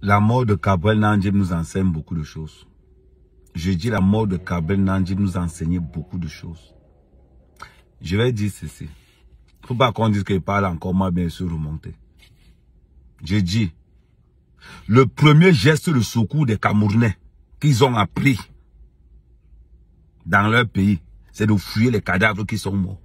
La mort de Gabriel Nandjib nous enseigne beaucoup de choses. Je dis la mort de Gabriel Nandjib nous a enseigné beaucoup de choses. Je vais dire ceci. Il ne faut pas qu'on dise qu'il parle encore, moi bien sûr remonter. Je dis, le premier geste de secours des Camerounais qu'ils ont appris dans leur pays, c'est de fouiller les cadavres qui sont morts.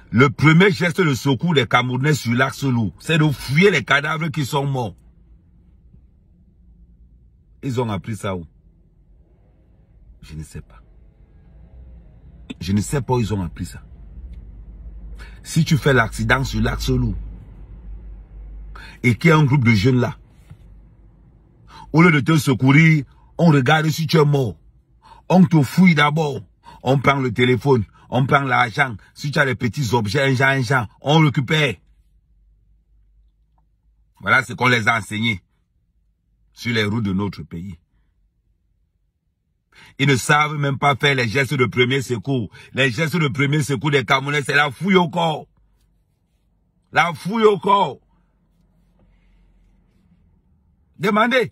Le premier geste de secours des Camerounais sur l'axe lourd, c'est de fouiller les cadavres qui sont morts. Ils ont appris ça où? Je ne sais pas. Je ne sais pas où ils ont appris ça. Si tu fais l'accident sur l'axe lourd et qu'il y a un groupe de jeunes là, au lieu de te secourir, on regarde si tu es mort. On te fouille d'abord. On prend le téléphone, on prend l'argent. Si tu as des petits objets, un genre, on récupère. Voilà ce qu'on les a enseignés sur les routes de notre pays. Ils ne savent même pas faire les gestes de premier secours. Les gestes de premier secours des Camerounais, c'est la fouille au corps. La fouille au corps. Demandez.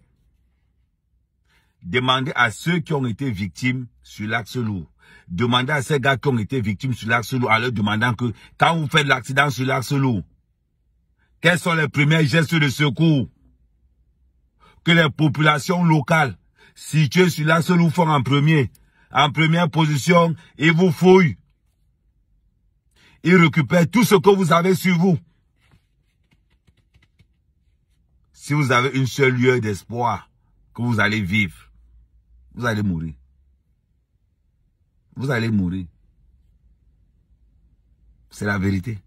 Demandez à ceux qui ont été victimes sur l'axe lourd. Demandez à ces gars qui ont été victimes sur l'axe lourd en leur demandant que quand vous faites l'accident sur l'axe lourd, quels sont les premiers gestes de secours que les populations locales situées sur l'axe lourd font en première position? Ils vous fouillent. Ils récupèrent tout ce que vous avez sur vous. Si vous avez une seule lueur d'espoir que vous allez vivre, vous allez mourir. Vous allez mourir. C'est la vérité.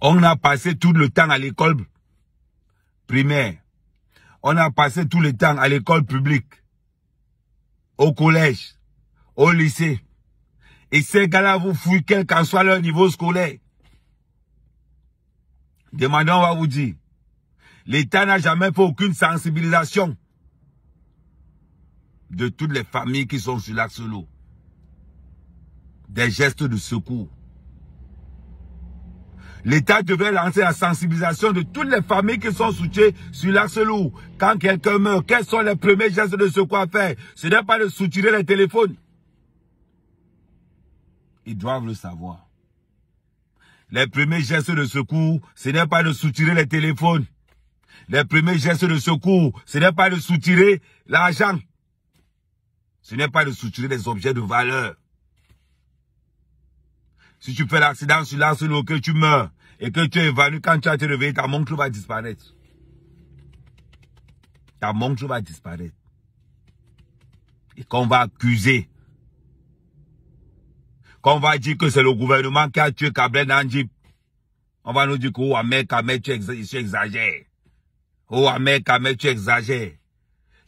On a passé tout le temps à l'école primaire. On a passé tout le temps à l'école publique, au collège, au lycée. Et ces gars-là vous fouillent quel qu'en soit leur niveau scolaire. Demandez, on va vous dire. L'État n'a jamais fait aucune sensibilisation de toutes les familles qui sont sur l'axe lourd. Des gestes de secours. L'État devrait lancer la sensibilisation de toutes les familles qui sont soutiennes sur l'axe lourd. Quand quelqu'un meurt, quels sont les premiers gestes de secours à faire? Ce n'est pas de soutirer les téléphones. Ils doivent le savoir. Les premiers gestes de secours, ce n'est pas de soutirer les téléphones. Les premiers gestes de secours, ce n'est pas de soutirer l'argent. Ce n'est pas de soutirer des objets de valeur. Si tu fais l'accident sur l'axe lourd, que tu meurs et que tu es évanoui, quand tu as été réveillé, ta montre va disparaître. Ta montre va disparaître. Et qu'on va accuser, qu'on va dire que c'est le gouvernement qui a tué Gabriel Nandjib, on va nous dire que oh, Ahmed Kamel, tu exagères. Oh, Ahmed Kamel, tu exagères.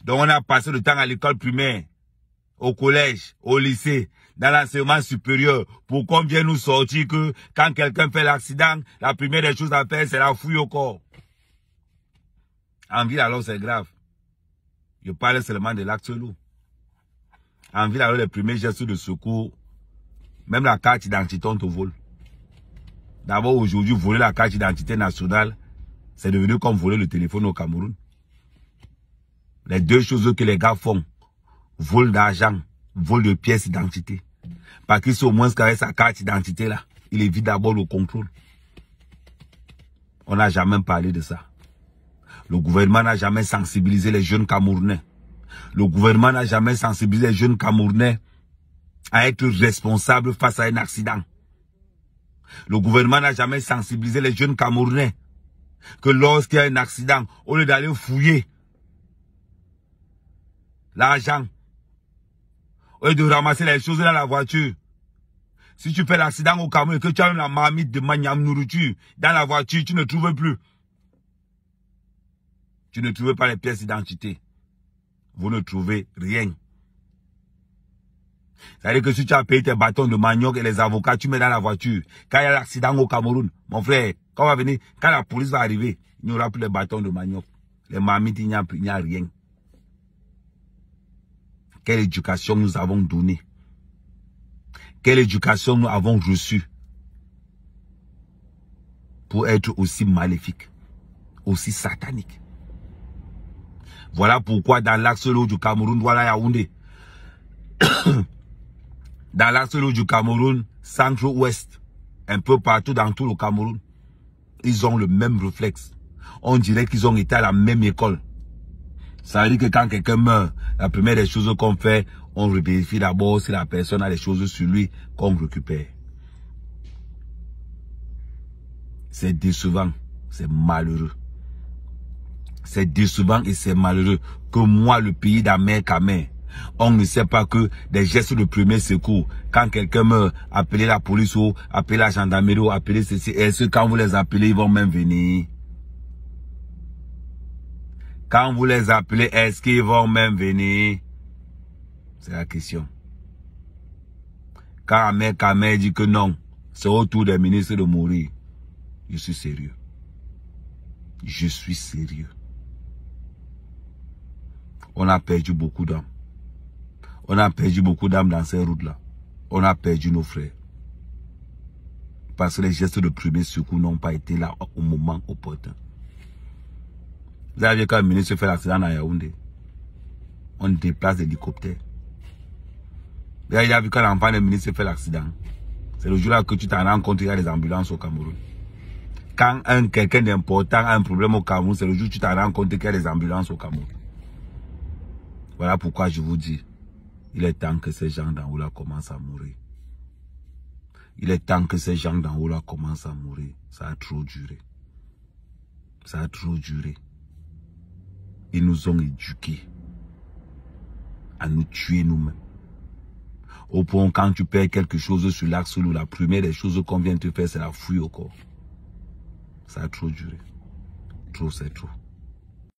Donc on a passé le temps à l'école primaire, au collège, au lycée, dans l'enseignement supérieur, pour qu'on vienne nous sortir que quand quelqu'un fait l'accident, la première des choses à faire, c'est la fouille au corps. En ville, alors, c'est grave. Je parle seulement de l'acte lourd. En ville, alors, les premiers gestes de secours, même la carte d'identité, on te vole. D'abord, aujourd'hui, voler la carte d'identité nationale, c'est devenu comme voler le téléphone au Cameroun. Les deux choses que les gars font, vol d'argent, vol de pièces d'identité. Parce que c'est au moins qu'avec sa carte d'identité là, il évite d'abord le contrôle. On n'a jamais parlé de ça. Le gouvernement n'a jamais sensibilisé les jeunes Camerounais. Le gouvernement n'a jamais sensibilisé les jeunes Camerounais à être responsables face à un accident. Le gouvernement n'a jamais sensibilisé les jeunes Camerounais que lorsqu'il y a un accident, au lieu d'aller fouiller l'argent, au lieu de ramasser les choses dans la voiture. Si tu fais l'accident au Cameroun et que tu as la marmite de maniam nourriture dans la voiture, tu ne trouves plus. Tu ne trouves pas les pièces d'identité. Vous ne trouvez rien. C'est-à-dire que si tu as payé tes bâtons de manioc et les avocats, tu mets dans la voiture. Quand il y a l'accident au Cameroun, mon frère, quand on va venir, quand la police va arriver, il n'y aura plus les bâtons de manioc. Les marmites, il n'y a rien. Quelle éducation nous avons donnée? Quelle éducation nous avons reçue pour être aussi maléfiques? aussi satanique. Voilà pourquoi dans l'axe de l'eau du Cameroun, voilà Yaoundé. Dans l'axe de l'eau du Cameroun, centre-ouest, un peu partout dans tout le Cameroun, ils ont le même réflexe. On dirait qu'ils ont été à la même école. Ça veut dire que quand quelqu'un meurt, la première des choses qu'on fait, on vérifie d'abord si la personne a des choses sur lui qu'on récupère. C'est décevant, c'est malheureux. C'est décevant et c'est malheureux que moi, le pays d'Amer Kamer, on ne sait pas que des gestes de premier secours, quand quelqu'un meurt, appelez la police ou appelez la gendarmerie ou appelez ceci, est-ce que quand vous les appelez, ils vont même venir? Quand vous les appelez, est-ce qu'ils vont même venir? C'est la question. Quand Amer Kamer dit que non, c'est au tour des ministres de mourir, je suis sérieux. Je suis sérieux. On a perdu beaucoup d'âmes. On a perdu beaucoup d'âmes dans ces routes-là. On a perdu nos frères. Parce que les gestes de premier secours n'ont pas été là au moment opportun. Vous avez vu quand le ministre fait l'accident à Yaoundé, on déplace l'hélicoptère. Vous avez vu quand l'enfant du ministre fait l'accident. C'est le jour-là que tu t'en rends compte qu'il y a des ambulances au Cameroun. Quand quelqu'un d'important a un problème au Cameroun, c'est le jour où tu t'en rends compte qu'il y a des ambulances au Cameroun. Voilà pourquoi je vous dis, il est temps que ces gens d'en haut là commencent à mourir. Il est temps que ces gens d'en haut là commencent à mourir. Ça a trop duré. Ça a trop duré. Ils nous ont éduqués à nous tuer nous-mêmes. Au point quand tu perds quelque chose sur l'axe, la première des choses qu'on vient te faire, c'est la fouille au corps. Ça a trop duré. Trop, c'est trop.